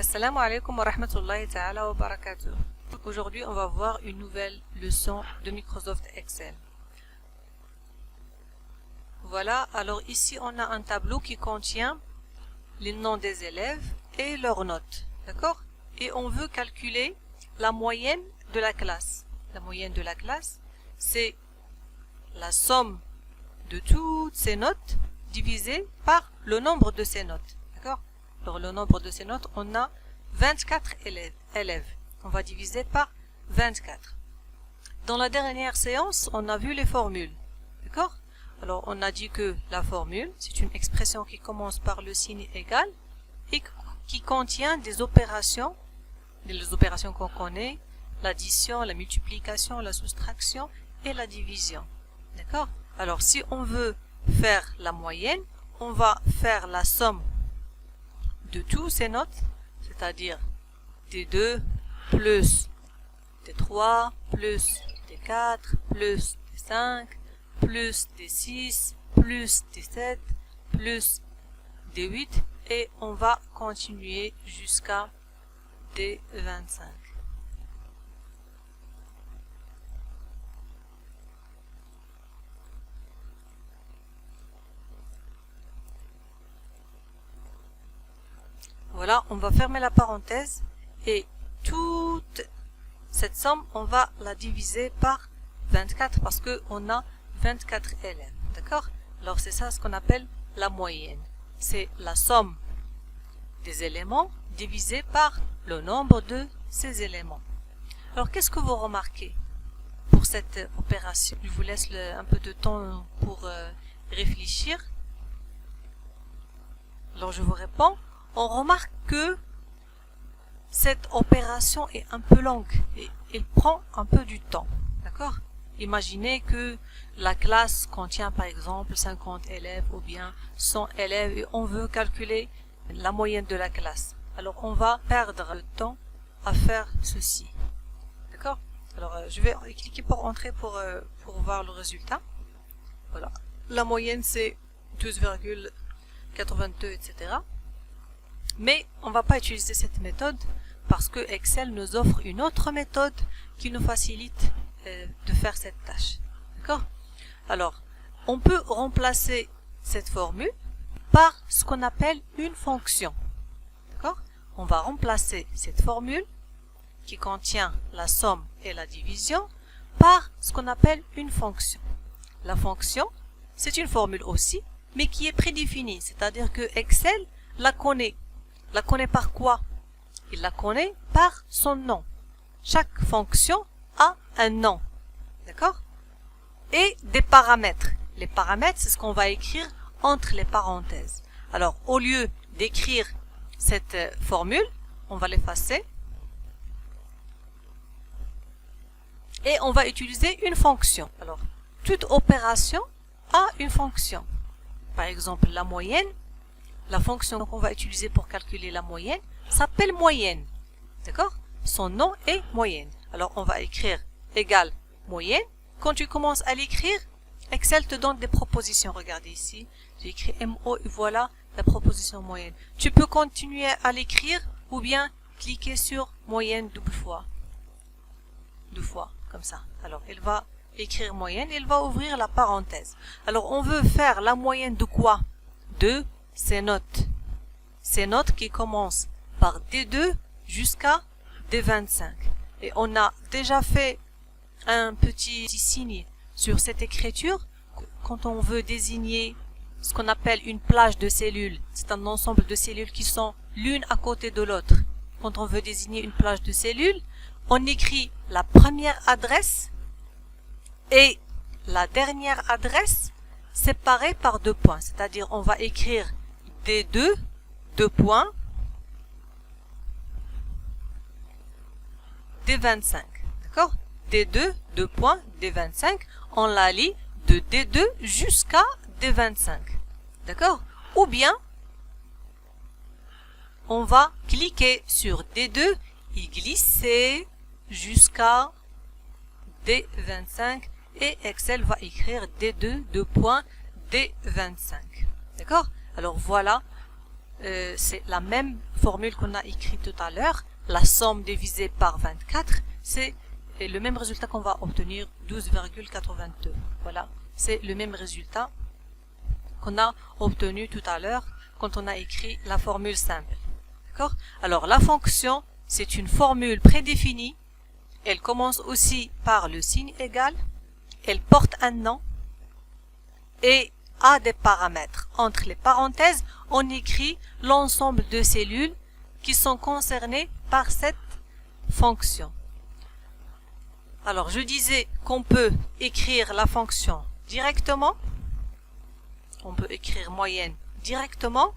Assalamu alaikum wa rahmatullahi ta'ala wa barakatuh. Aujourd'hui, on va voir une nouvelle leçon de Microsoft Excel. Voilà, alors ici, on a un tableau qui contient les noms des élèves et leurs notes. D'accord? Et on veut calculer la moyenne de la classe. La moyenne de la classe, c'est la somme de toutes ces notes divisée par le nombre de ces notes. D'accord? Alors, le nombre de ces notes, on a 24 élèves. On va diviser par 24. Dans la dernière séance, on a vu les formules. D'accord? Alors, on a dit que la formule, c'est une expression qui commence par le signe égal et qui contient des opérations qu'on connaît, l'addition, la multiplication, la soustraction et la division. D'accord? Alors, si on veut faire la moyenne, on va faire la somme de tous ces notes, c'est-à-dire D2 plus D3 plus D4 plus D5 plus D6 plus D7 plus D8 et on va continuer jusqu'à D25. Voilà, on va fermer la parenthèse et toute cette somme, on va la diviser par 24 parce qu'on a 24 élèves. D'accord? Alors c'est ça ce qu'on appelle la moyenne. C'est la somme des éléments divisée par le nombre de ces éléments. Alors qu'est-ce que vous remarquez pour cette opération? Je vous laisse un peu de temps pour réfléchir. Alors je vous réponds. On remarque que cette opération est un peu longue et elle prend un peu du temps. D'accord? Imaginez que la classe contient par exemple 50 élèves ou bien 100 élèves et on veut calculer la moyenne de la classe. Alors on va perdre le temps à faire ceci. D'accord? Alors je vais cliquer pour entrer pour voir le résultat. Voilà. La moyenne c'est 12,82 etc. Mais on ne va pas utiliser cette méthode parce que Excel nous offre une autre méthode qui nous facilite de faire cette tâche. D'accord? Alors, on peut remplacer cette formule par ce qu'on appelle une fonction. D'accord? On va remplacer cette formule qui contient la somme et la division par ce qu'on appelle une fonction. La fonction, c'est une formule aussi, mais qui est prédéfinie, c'est-à-dire que Excel la connaît. La connaît par quoi? Il la connaît par son nom. Chaque fonction a un nom. D'accord? Et des paramètres. Les paramètres, c'est ce qu'on va écrire entre les parenthèses. Alors, au lieu d'écrire cette formule, on va l'effacer. Et on va utiliser une fonction. Alors, toute opération a une fonction. Par exemple, la moyenne. La fonction qu'on va utiliser pour calculer la moyenne s'appelle moyenne. D'accord? Son nom est moyenne. Alors, on va écrire égal moyenne. Quand tu commences à l'écrire, Excel te donne des propositions. Regardez ici. J'ai écrit MO et voilà la proposition moyenne. Tu peux continuer à l'écrire ou bien cliquer sur moyenne double fois. Deux fois, comme ça. Alors, elle va écrire moyenne et elle va ouvrir la parenthèse. Alors, on veut faire la moyenne de quoi? De ces notes. Ces notes qui commencent par D2 jusqu'à D25. Et on a déjà fait un petit signe sur cette écriture. Quand on veut désigner ce qu'on appelle une plage de cellules, c'est un ensemble de cellules qui sont l'une à côté de l'autre. Quand on veut désigner une plage de cellules, on écrit la première adresse et la dernière adresse séparées par deux points. C'est-à-dire on va écrire D2, deux points, D25. D'accord? D2, deux points, D25. On la lit de D2 jusqu'à D25. D'accord? Ou bien, on va cliquer sur D2 et glisser jusqu'à D25 et Excel va écrire D2, deux points, D25. D'accord? Alors voilà c'est la même formule qu'on a écrite tout à l'heure. La somme divisée par 24, c'est le même résultat qu'on va obtenir, 12,82. Voilà, c'est le même résultat qu'on a obtenu tout à l'heure quand on a écrit la formule simple. D'accord? Alors, la fonction, c'est une formule prédéfinie. Elle commence aussi par le signe égal. Elle porte un nom et a des paramètres. Entre les parenthèses, on écrit l'ensemble de cellules qui sont concernées par cette fonction. Alors, je disais qu'on peut écrire la fonction directement. On peut écrire moyenne directement.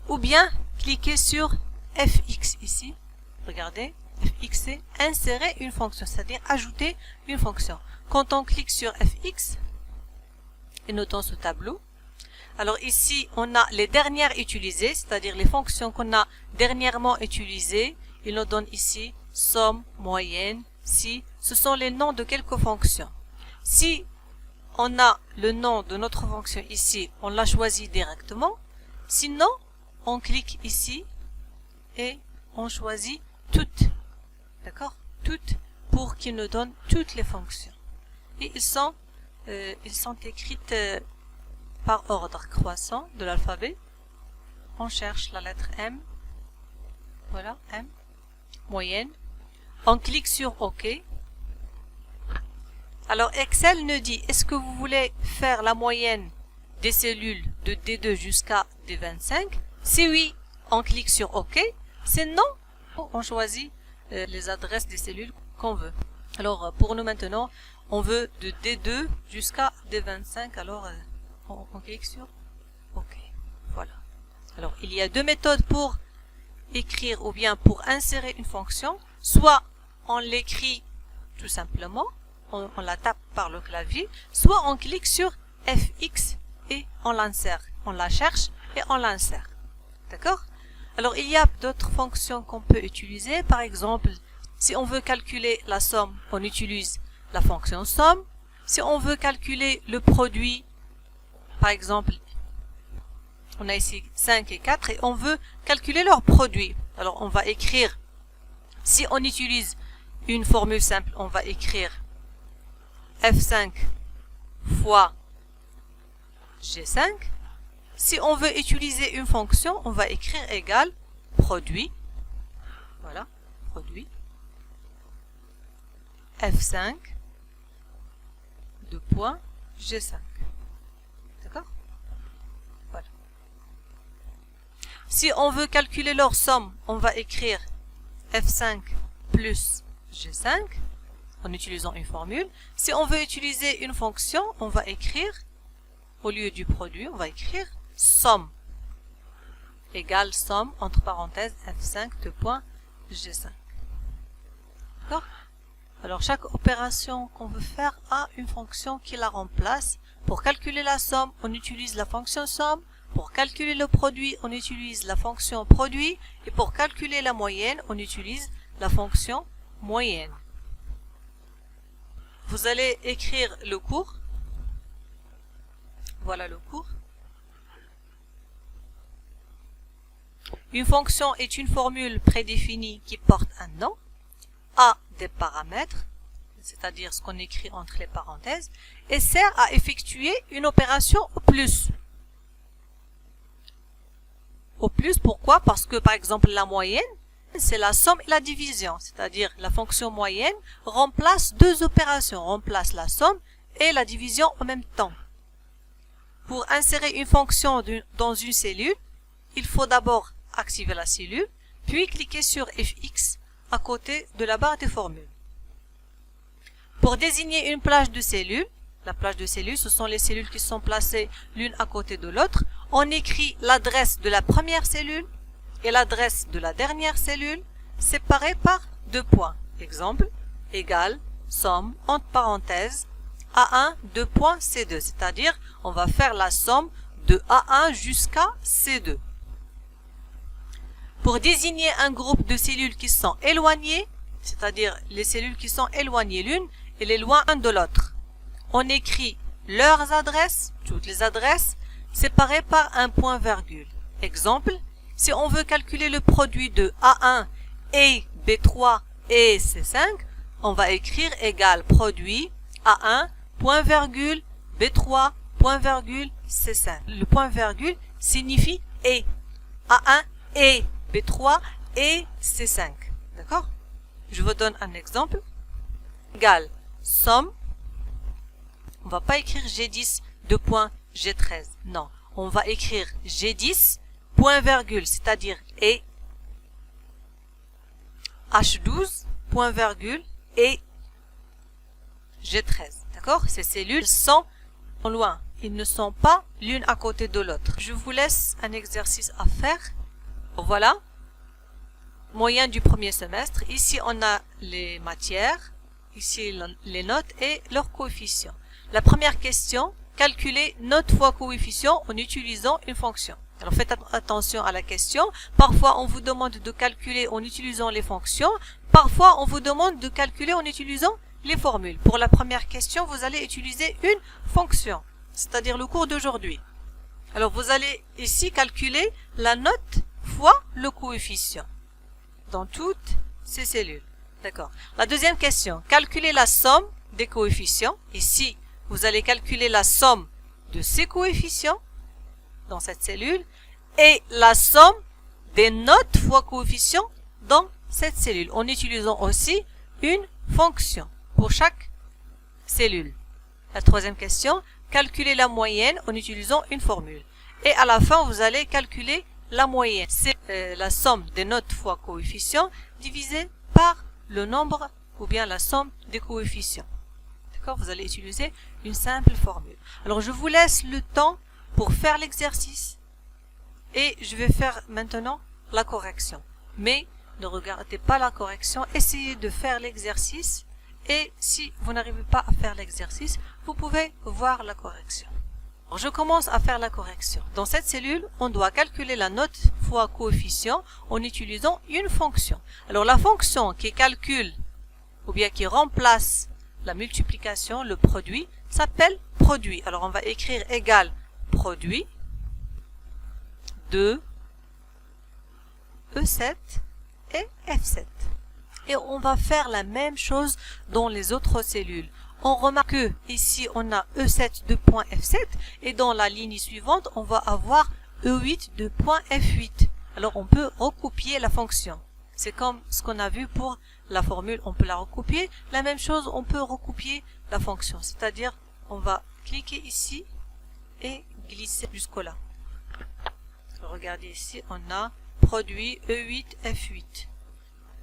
Ou bien cliquer sur fx ici. Regardez, fx c'est insérer une fonction, c'est-à-dire ajouter une fonction. Quand on clique sur fx, et notons ce tableau, alors ici on a les dernières utilisées, c'est-à-dire les fonctions qu'on a dernièrement utilisées. Il nous donne ici somme, moyenne, si, ce sont les noms de quelques fonctions. Si on a le nom de notre fonction ici, on l'a choisi directement. Sinon, on clique ici et on choisit toutes. D'accord? Toutes pour qu'il nous donne toutes les fonctions. Et ils sont écrites par ordre croissant de l'alphabet. On cherche la lettre M. Voilà, M. Moyenne. On clique sur OK. Alors Excel nous dit, est-ce que vous voulez faire la moyenne des cellules de D2 jusqu'à D25? Si oui, on clique sur OK. Si non, on choisit les adresses des cellules qu'on veut. Alors pour nous maintenant, on veut de D2 jusqu'à D25. Alors on clique sur OK. Voilà. Alors il y a deux méthodes pour écrire ou bien pour insérer une fonction. Soit on l'écrit tout simplement, on la tape par le clavier, soit on clique sur FX et on l'insère. On la cherche et on l'insère. D'accord? Alors, il y a d'autres fonctions qu'on peut utiliser. Par exemple, si on veut calculer la somme, on utilise la fonction somme. Si on veut calculer le produit, par exemple, on a ici 5 et 4 et on veut calculer leur produit. Alors, on va écrire, si on utilise une formule simple, on va écrire F5 fois G5. Si on veut utiliser une fonction, on va écrire égal produit. Voilà, produit. F5 de point G5. D'accord? Voilà. Si on veut calculer leur somme, on va écrire F5 plus G5 en utilisant une formule. Si on veut utiliser une fonction, on va écrire, au lieu du produit, on va écrire somme égale somme entre parenthèses F5 de point G5. D'accord? Alors chaque opération qu'on veut faire a une fonction qui la remplace. Pour calculer la somme, on utilise la fonction somme. Pour calculer le produit, on utilise la fonction produit. Et pour calculer la moyenne, on utilise la fonction moyenne. Vous allez écrire le cours. Voilà le cours. Une fonction est une formule prédéfinie qui porte un nom, a des paramètres, c'est-à-dire ce qu'on écrit entre les parenthèses, et sert à effectuer une opération au plus. Au plus, pourquoi? Parce que, par exemple, la moyenne, c'est la somme et la division, c'est-à-dire la fonction moyenne remplace deux opérations, remplace la somme et la division en même temps. Pour insérer une fonction dans une cellule, il faut d'abord activer la cellule, puis cliquer sur FX à côté de la barre des formules. Pour désigner une plage de cellules, la plage de cellules, ce sont les cellules qui sont placées l'une à côté de l'autre, on écrit l'adresse de la première cellule et l'adresse de la dernière cellule séparées par deux points. Exemple, égal, somme, entre parenthèses, A1, 2 points, C2. C'est-à-dire, on va faire la somme de A1 jusqu'à C2. Pour désigner un groupe de cellules qui sont éloignées, c'est-à-dire les cellules qui sont éloignées l'une et les loin de l'autre, on écrit leurs adresses, toutes les adresses, séparées par un point virgule. Exemple, si on veut calculer le produit de A1 et B3 et C5, on va écrire égal produit A1, point virgule, B3, point virgule, C5. Le point virgule signifie et. A1 et B3 et C5. D'accord? Je vous donne un exemple. Égal somme. On va pas écrire G10 de point G13. Non. On va écrire G10, point virgule, c'est-à-dire et H12, point virgule, et G13. D'accord? Ces cellules sont loin. Ils ne sont pas l'une à côté de l'autre. Je vous laisse un exercice à faire. Voilà. Moyenne du premier semestre. Ici, on a les matières. Ici, les notes et leurs coefficients. La première question, calculer note fois coefficient en utilisant une fonction. Alors faites attention à la question. Parfois, on vous demande de calculer en utilisant les fonctions. Parfois, on vous demande de calculer en utilisant les formules. Pour la première question, vous allez utiliser une fonction, c'est-à-dire le cours d'aujourd'hui. Alors, vous allez ici calculer la note fois le coefficient dans toutes ces cellules. D'accord. La deuxième question, calculer la somme des coefficients. Ici, vous allez calculer la somme de ces coefficients dans cette cellule et la somme des notes fois coefficients dans cette cellule en utilisant aussi une fonction pour chaque cellule. La troisième question, calculer la moyenne en utilisant une formule. Et à la fin, vous allez calculer la moyenne. C'est la somme des notes fois coefficients divisée par le nombre ou bien la somme des coefficients. D'accord? Vous allez utiliser une simple formule. Alors, je vous laisse le temps pour faire l'exercice et je vais faire maintenant la correction. Mais ne regardez pas la correction, essayez de faire l'exercice et si vous n'arrivez pas à faire l'exercice, vous pouvez voir la correction. Alors, je commence à faire la correction. Dans cette cellule, on doit calculer la note fois coefficient en utilisant une fonction. Alors la fonction qui calcule ou bien qui remplace la multiplication, le produit, s'appelle produit. Alors on va écrire égal produit de E7 et F7. Et on va faire la même chose dans les autres cellules. On remarque que ici on a E7 de point F7 et dans la ligne suivante on va avoir E8 de point F8. Alors on peut recopier la fonction. C'est comme ce qu'on a vu pour la formule, on peut la recopier. La même chose, on peut recopier la fonction. C'est-à-dire, on va cliquer ici et glisser jusqu'au là. Regardez ici, on a produit E8 F8.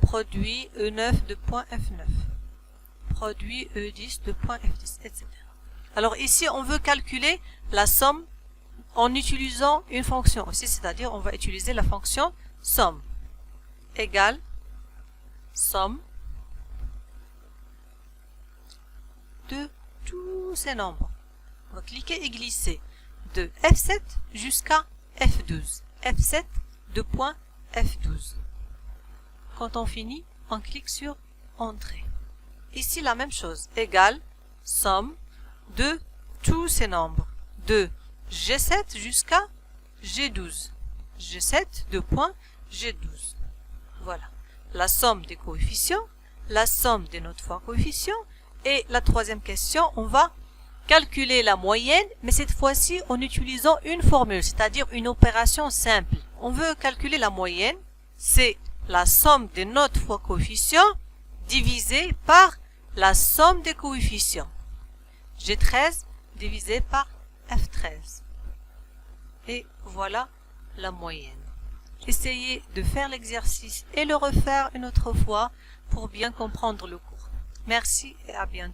Produit E9 de point F9. Produit E10 de point F10, etc. Alors ici, on veut calculer la somme en utilisant une fonction aussi, c'est-à-dire on va utiliser la fonction somme égale somme de tous ces nombres. On va cliquer et glisser de F7 jusqu'à F12. F7 de point F12. Quand on finit, on clique sur Entrée. Ici, la même chose, égale somme de tous ces nombres, de G7 jusqu'à G12. G7 de point G12. Voilà. La somme des coefficients, la somme des notes fois coefficients, et la troisième question, on va calculer la moyenne, mais cette fois-ci en utilisant une formule, c'est-à-dire une opération simple. On veut calculer la moyenne, c'est la somme des notes fois coefficients divisé par la somme des coefficients. G13 divisé par F13. Et voilà la moyenne. Essayez de faire l'exercice et le refaire une autre fois pour bien comprendre le cours. Merci et à bientôt.